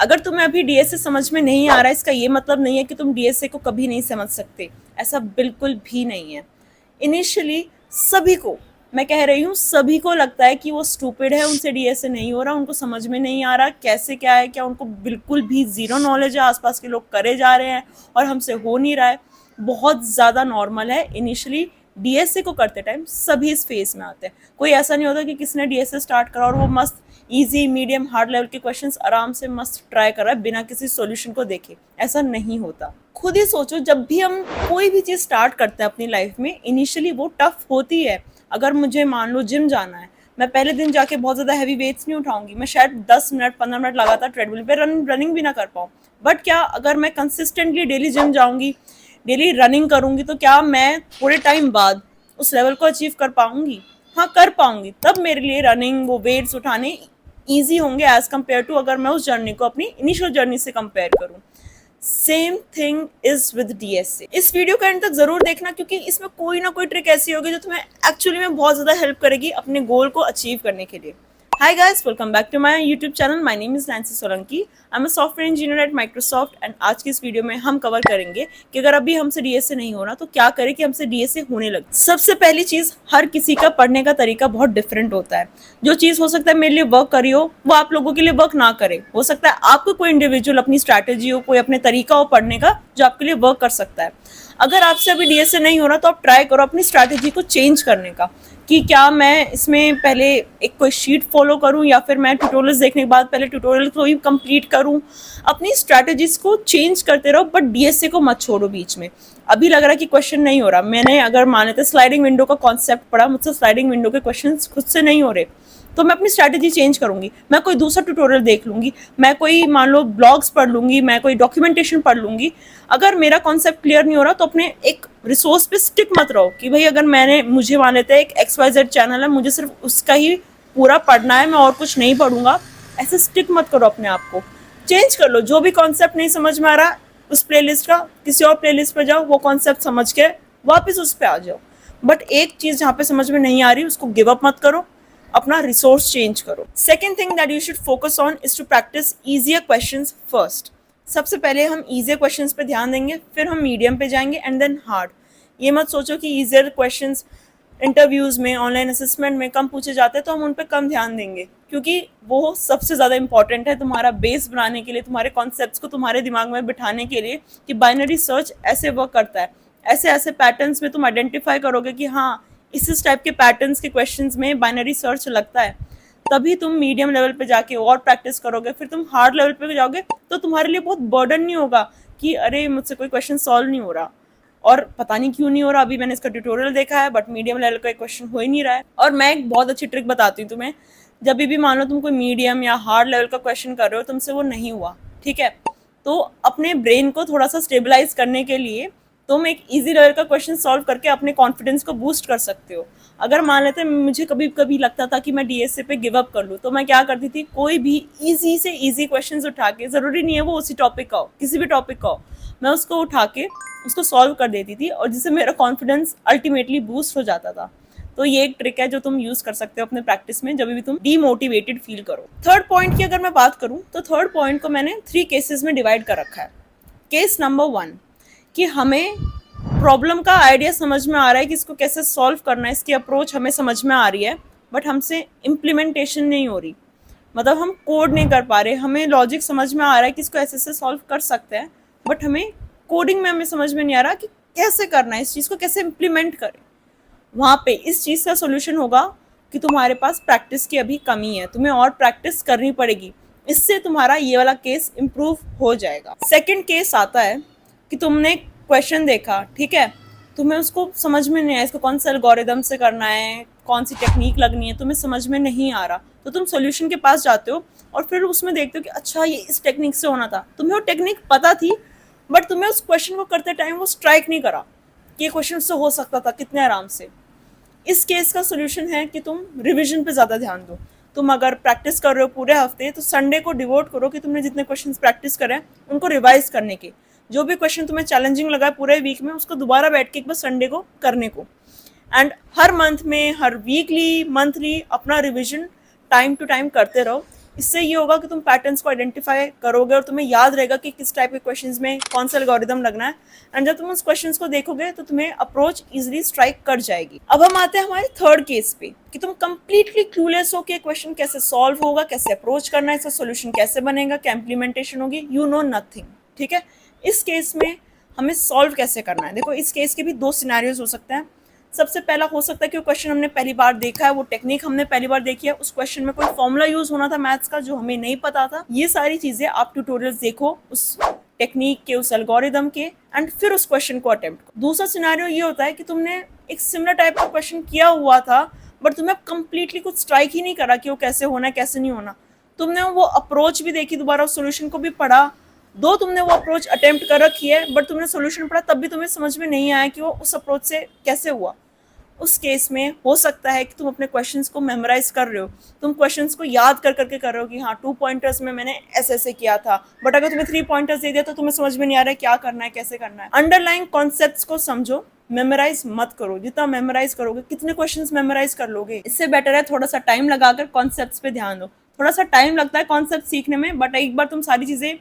अगर तुम्हें अभी डीएसए समझ में नहीं आ रहा है, इसका ये मतलब नहीं है कि तुम डीएसए को कभी नहीं समझ सकते, ऐसा बिल्कुल भी नहीं है। इनिशियली सभी को, मैं कह रही हूँ सभी को लगता है कि वो स्टूपिड है, उनसे डीएसए नहीं हो रहा, उनको समझ में नहीं आ रहा कैसे क्या है, क्या उनको बिल्कुल भी ज़ीरो नॉलेज है, आसपास के लोग करे जा रहे हैं और हमसे हो नहीं रहा है। बहुत ज़्यादा नॉर्मल है। इनिशियली डीएसए को करते टाइम सभी इस फेज में आते हैं। कोई ऐसा नहीं होता कि किसने डीएसए स्टार्ट करा और वो मस्त इजी मीडियम हार्ड लेवल के क्वेश्चंस आराम से मस्त ट्राई कर रहा है बिना किसी सॉल्यूशन को देखे। ऐसा नहीं होता। खुद ही सोचो, जब भी हम कोई भी चीज़ स्टार्ट करते हैं अपनी लाइफ में, इनिशियली वो टफ होती है। अगर मुझे मान लो जिम जाना है, मैं पहले दिन जाके बहुत ज़्यादा हैवी वेट्स नहीं उठाऊंगी, मैं शायद 10 मिनट 15 मिनट लगातार ट्रेडमिल पे रनिंग भी ना कर पाऊँ। बट क्या अगर मैं कंसिस्टेंटली डेली जिम जाऊंगी, डेली रनिंग करूंगी, तो क्या मैं थोड़े टाइम बाद उस लेवल को अचीव कर पाऊंगी? हाँ, कर पाऊंगी। तब मेरे लिए रनिंग, वो वेट्स उठाने ईजी होंगे एज कम्पेयर टू अगर मैं उस जर्नी को अपनी इनिशियल जर्नी से कंपेयर करूँ। Same thing is with DSA. इस वीडियो का एंड तक जरूर देखना, क्योंकि इसमें कोई ना कोई ट्रिक ऐसी होगी जो तुम्हें एक्चुअली में बहुत ज्यादा हेल्प करेगी अपने गोल को अचीव करने के लिए। Hi guys, welcome back to my YouTube channel. My name is Nancy Solanki. I'm a software engineer at Microsoft and आज की इस वीडियो में हम कवर करेंगे कि अगर अभी हमसे डीएसए नहीं हो रहा तो क्या करें कि हमसे डीएसए होने लगे। सबसे पहली चीज, हर किसी का पढ़ने का तरीका बहुत डिफरेंट होता है। जो चीज हो सकता है मेरे लिए वर्क करी हो, वो आप लोगों के लिए वर्क ना करे। हो सकता है आपको कोई इंडिविजुअल अपनी स्ट्रैटेजी हो, कोई अपने तरीका हो पढ़ने का जो आपके लिए वर्क कर सकता है। अगर आपसे अभी डीएसए नहीं हो रहा तो आप ट्राई करो अपनी स्ट्रैटेजी को चेंज करने का, कि क्या मैं इसमें पहले एक कोई शीट फॉलो करूं या फिर मैं ट्यूटोरियल्स देखने के बाद पहले ट्यूटोरियल को ही कंप्लीट करूं। अपनी स्ट्रैटेजीज को चेंज करते रहो, बट डीएसए को मत छोड़ो बीच में। अभी लग रहा है कि क्वेश्चन नहीं हो रहा, मैंने अगर मान लेते स्लाइडिंग विंडो का कॉन्सेप्ट पढ़ा, मुझसे स्लाइडिंग विंडो के क्वेश्चन खुद से नहीं हो रहे, तो मैं अपनी स्ट्रैटेजी चेंज करूंगी। मैं कोई दूसरा ट्यूटोरियल देख लूंगी, मैं कोई मान लो ब्लॉग्स पढ़ लूंगी, मैं कोई डॉक्यूमेंटेशन पढ़ लूंगी। अगर मेरा कॉन्सेप्ट क्लियर नहीं हो रहा तो अपने एक रिसोर्स पे स्टिक मत रहो कि भाई अगर मुझे मान लेते हैं एक XYZ चैनल है, मुझे सिर्फ उसका ही पूरा पढ़ना है, मैं और कुछ नहीं पढ़ूंगा। ऐसे स्टिक मत करो अपने आप को, चेंज कर लो। जो भी कॉन्सेप्ट नहीं समझ में आ रहा उस प्लेलिस्ट का किसी और प्लेलिस्ट पे जाओ, वो कॉन्सेप्ट समझ के वापस उस पर आ जाओ। बट एक चीज जहाँ पे समझ में नहीं आ रही उसको गिव अप मत करो, अपना रिसोर्स चेंज करो। Second thing that you should focus on is to practice easier questions first. सबसे पहले हम ईजियर क्वेश्चंस पे ध्यान देंगे, फिर हम मीडियम पे जाएंगे एंड देन हार्ड। ये मत सोचो कि ईजियर क्वेश्चंस इंटरव्यूज में, ऑनलाइन असेसमेंट में कम पूछे जाते हैं तो हम उन पर कम ध्यान देंगे, क्योंकि वो सबसे ज़्यादा इंपॉर्टेंट है तुम्हारा बेस बनाने के लिए, तुम्हारे कॉन्सेप्ट्स को तुम्हारे दिमाग में बिठाने के लिए कि बाइनरी सर्च ऐसे वर्क करता है। ऐसे ऐसे पैटर्न्स में तुम आइडेंटिफाई करोगे कि हाँ, इस टाइप के पैटर्न्स के क्वेश्चंस में बाइनरी सर्च लगता है, तभी तुम मीडियम लेवल पे जाके और प्रैक्टिस करोगे। फिर तुम हार्ड लेवल पे जाओगे तो तुम्हारे लिए बहुत बर्डन नहीं होगा कि अरे मुझसे कोई क्वेश्चन सॉल्व नहीं हो रहा, और पता नहीं क्यों नहीं हो रहा, अभी मैंने इसका ट्यूटोरियल देखा है बट मीडियम लेवल का क्वेश्चन हो ही नहीं रहा है। और मैं एक बहुत अच्छी ट्रिक बताती हूँ तुम्हें, जब भी मान लो तुम कोई मीडियम या हार्ड लेवल का क्वेश्चन कर रहे हो, तुमसे वो नहीं हुआ, ठीक है, तो अपने ब्रेन को थोड़ा सा स्टेबलाइज करने के लिए तुम एक इजी लेवल का क्वेश्चन सॉल्व करके अपने कॉन्फिडेंस को बूस्ट कर सकते हो। अगर मान लेते मुझे कभी कभी लगता था कि मैं डीएसए पे गिव अप कर लूँ, तो मैं क्या करती थी, कोई भी इजी से इजी क्वेश्चंस उठा के, ज़रूरी नहीं है वो उसी टॉपिक का हो, किसी भी टॉपिक का हो, मैं उसको उठा के उसको सॉल्व कर देती थी, और जिससे मेरा कॉन्फिडेंस अल्टीमेटली बूस्ट हो जाता था। तो ये एक ट्रिक है जो तुम यूज कर सकते हो अपने प्रैक्टिस में जब भी तुम डीमोटिवेटेड फील करो। थर्ड पॉइंट की अगर मैं बात करूं तो थर्ड पॉइंट को मैंने 3 केसेस में डिवाइड कर रखा है। केस नंबर 1 कि हमें प्रॉब्लम का आइडिया समझ में आ रहा है कि इसको कैसे सॉल्व करना है, इसकी अप्रोच हमें समझ में आ रही है, बट हमसे इम्प्लीमेंटेशन नहीं हो रही, मतलब हम कोड नहीं कर पा रहे। हमें लॉजिक समझ में आ रहा है कि इसको ऐसे से सॉल्व कर सकते हैं, बट हमें कोडिंग में हमें समझ में नहीं आ रहा कि कैसे करना है, इस चीज़ को कैसे इम्प्लीमेंट करें। वहाँ पे इस चीज़ का सोल्यूशन होगा कि तुम्हारे पास प्रैक्टिस की अभी कमी है, तुम्हें और प्रैक्टिस करनी पड़ेगी, इससे तुम्हारा ये वाला केस इम्प्रूव हो जाएगा। सेकंड केस आता है कि तुमने क्वेश्चन देखा, ठीक है, तुम्हें उसको समझ में नहीं आया, इसको कौन सा एल्गोरिदम से करना है, कौन सी टेक्निक लगनी है, तुम्हें समझ में नहीं आ रहा, तो तुम सोल्यूशन के पास जाते हो और फिर उसमें देखते हो कि अच्छा ये इस टेक्निक से होना था। तुम्हें वो टेक्निक पता थी, बट तुम्हें उस क्वेश्चन को करते टाइम वो स्ट्राइक नहीं करा कि ये क्वेश्चन से हो सकता था कितने आराम से। इस केस का सोल्यूशन है कि तुम रिविजन पे ज़्यादा ध्यान दो। तुम अगर प्रैक्टिस कर रहे हो पूरे हफ्ते, तो संडे को डिवोट करो कि तुमने जितने क्वेश्चंस प्रैक्टिस करे हैं उनको रिवाइज करने के। जो भी क्वेश्चन तुम्हें चैलेंजिंग लगा है पूरे वीक में, उसको दोबारा बैठ के एक बार संडे को करने को। एंड हर मंथ में, हर वीकली, मंथली अपना रिविजन टाइम टू टाइम करते रहो। इससे ये होगा कि तुम पैटर्न्स को आइडेंटिफाई करोगे और तुम्हें याद रहेगा कि किस टाइप के क्वेश्चंस में कौन सा एल्गोरिदम लगना है। एंड जब तुम उस क्वेश्चंस को देखोगे तो तुम्हें अप्रोच इजीली स्ट्राइक कर जाएगी। अब हम आते हैं हमारे थर्ड केस पे कि तुम कंप्लीटली क्लूलेस हो कि क्वेश्चन कैसे सॉल्व होगा, कैसे अप्रोच करना है, इसका सोल्यूशन कैसे बनेगा, क्या इंप्लीमेंटेशन होगी, यू नो नथिंग। ठीक है, इस केस में हमें सॉल्व कैसे करना है। देखो, इस केस के भी दो सिनेरियोज हो सकते हैं। सबसे पहला हो सकता है कि वो क्वेश्चन हमने पहली बार देखा है, वो टेक्निक हमने पहली बार देखी है, उस क्वेश्चन में कोई फॉर्मूला यूज होना था मैथ्स का जो हमें नहीं पता था। ये सारी चीजें आप ट्यूटोरियल्स देखो उस टेक्निक के, उस एल्गोरिदम के, एंड फिर उस क्वेश्चन को अटेम्प्ट करो। दूसरा सिनेरियो ये होता है कि तुमने एक सिमिलर टाइप का क्वेश्चन किया हुआ था बट तुम्हें कंप्लीटली कुछ स्ट्राइक ही नहीं करा कि वो कैसे होना है कैसे नहीं होना। तुमने वो अप्रोच भी देखी, दोबारा उस सोल्यूशन को भी पढ़ा, दो तुमने वो अप्रोच अटेम्प्ट कर रखी है बट तुमने सोल्यूशन पढ़ा तब भी तुम्हें समझ में नहीं आया कि वो उस अप्रोच से कैसे हुआ। उस केस में हो सकता है कि तुम अपने क्वेश्चंस को मेमोराइज कर रहे हो, तुम क्वेश्चंस को याद कर करके कर रहे हो कि हाँ 2 पॉइंटर्स में मैंने ऐसे ऐसे किया था, बट अगर तुम्हें 3 पॉइंटर्स दे दिया तो तुम्हें समझ में नहीं आ रहा है क्या करना है कैसे करना है। अंडरलाइन कॉन्सेप्ट्स को समझो, मेमोराइज मत करो। जितना मेमोराइज करोगे, कितने क्वेश्चंस मेमोराइज कर लोगे, इससे बेटर है थोड़ा सा टाइम लगाकर कॉन्सेप्ट्स पे ध्यान दो। थोड़ा सा टाइम लगता है कॉन्सेप्ट सीखने में, बट एक बार तुम सारी चीजें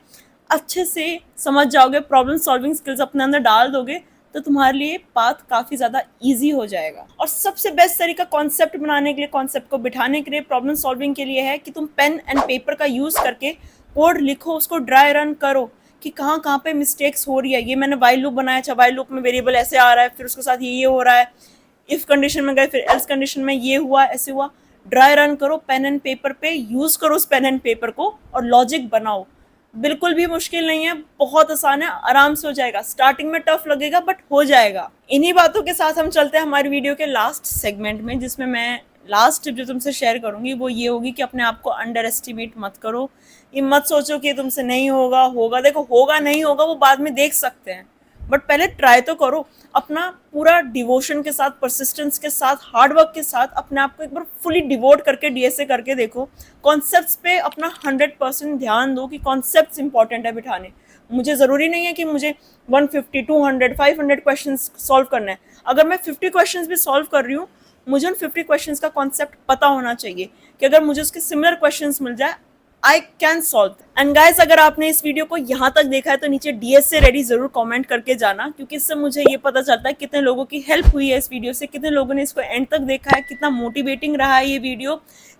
अच्छे से समझ जाओगे, प्रॉब्लम सॉल्विंग स्किल्स अपने अंदर डाल दोगे तो तुम्हारे लिए पाथ काफी ज्यादा इजी हो जाएगा। और सबसे बेस्ट तरीका कॉन्सेप्ट बनाने के लिए, कॉन्सेप्ट को बिठाने के लिए, प्रॉब्लम सॉल्विंग के लिए है कि तुम पेन एंड पेपर का यूज करके कोड लिखो, उसको ड्राई रन करो कि कहाँ कहाँ पे मिस्टेक्स हो रही है। ये मैंने वाइल लूप बनाया, अच्छा वाइल लूप में वेरिएबल ऐसे आ रहा है, फिर उसके साथ ये हो रहा है, इफ कंडीशन में गए फिर एल्स कंडीशन में ये हुआ ऐसे हुआ। ड्राई रन करो पेन एंड पेपर पे, यूज करो उस पेन एंड पेपर को और लॉजिक बनाओ। बिल्कुल भी मुश्किल नहीं है, बहुत आसान है, आराम से हो जाएगा। स्टार्टिंग में टफ लगेगा बट हो जाएगा। इन्हीं बातों के साथ हम चलते हैं हमारी वीडियो के लास्ट सेगमेंट में, जिसमें मैं लास्ट टिप जो तुमसे शेयर करूंगी वो ये होगी कि अपने आप को अंडर एस्टिमेट मत करो। ये मत सोचो कि तुमसे नहीं होगा, होगा। देखो, होगा नहीं होगा वो बाद में देख सकते हैं, बट पहले ट्राई तो करो। अपना पूरा डिवोशन के साथ, परसिस्टेंस के साथ, हार्डवर्क के साथ अपने आप को एक बार फुली डिवोट करके डीएसए करके देखो। कॉन्सेप्ट्स पे अपना 100% ध्यान दो कि कॉन्सेप्ट्स इंपॉर्टेंट है बिठाने। मुझे ज़रूरी नहीं है कि मुझे 150, 200, 500 क्वेश्चन सॉल्व करना है। अगर मैं 50 क्वेश्चन भी सॉल्व कर रही हूँ, मुझे उन 50 क्वेश्चन का कॉन्सेप्ट पता होना चाहिए कि अगर मुझे उसके सिमिलर क्वेश्चन मिल जाए I can solve. And guys, अगर आपने इस वीडियो को यहाँ तक देखा है तो नीचे डीएसए रेडी जरूर कमेंट करके जाना, क्योंकि इससे मुझे ये पता चलता है कितने लोगों की हेल्प हुई है इस वीडियो से, कितने लोगों ने इसको एंड तक देखा है, कितना मोटिवेटिंग रहा है ये वीडियो,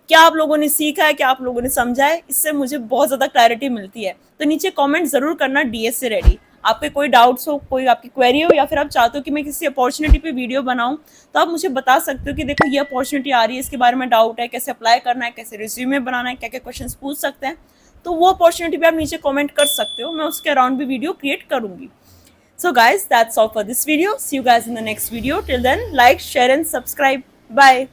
क्या आप लोगों ने सीखा है, क्या आप लोगों ने समझा है। इससे मुझे बहुत ज़्यादा क्लैरिटी मिलती है। तो नीचे कॉमेंट जरूर करना डीएसए रेडी। आपके कोई डाउट्स हो, कोई आपकी क्वेरी हो, या फिर आप चाहते हो कि मैं किसी अपॉर्चुनिटी पे वीडियो बनाऊं, तो आप मुझे बता सकते हो कि देखो ये अपॉर्चुनिटी आ रही है, इसके बारे में डाउट है, कैसे अप्लाई करना है, कैसे रिज्यूमे बनाना है, क्या क्या क्वेश्चंस पूछ सकते हैं। तो वो अपॉर्चुनिटी पे आप नीचे कमेंट कर सकते हो, मैं उसके अराउंड भी वीडियो क्रिएट करूंगी। So guys, that's all for this video. See you guys in the next video. Till then, like, share and subscribe. Bye.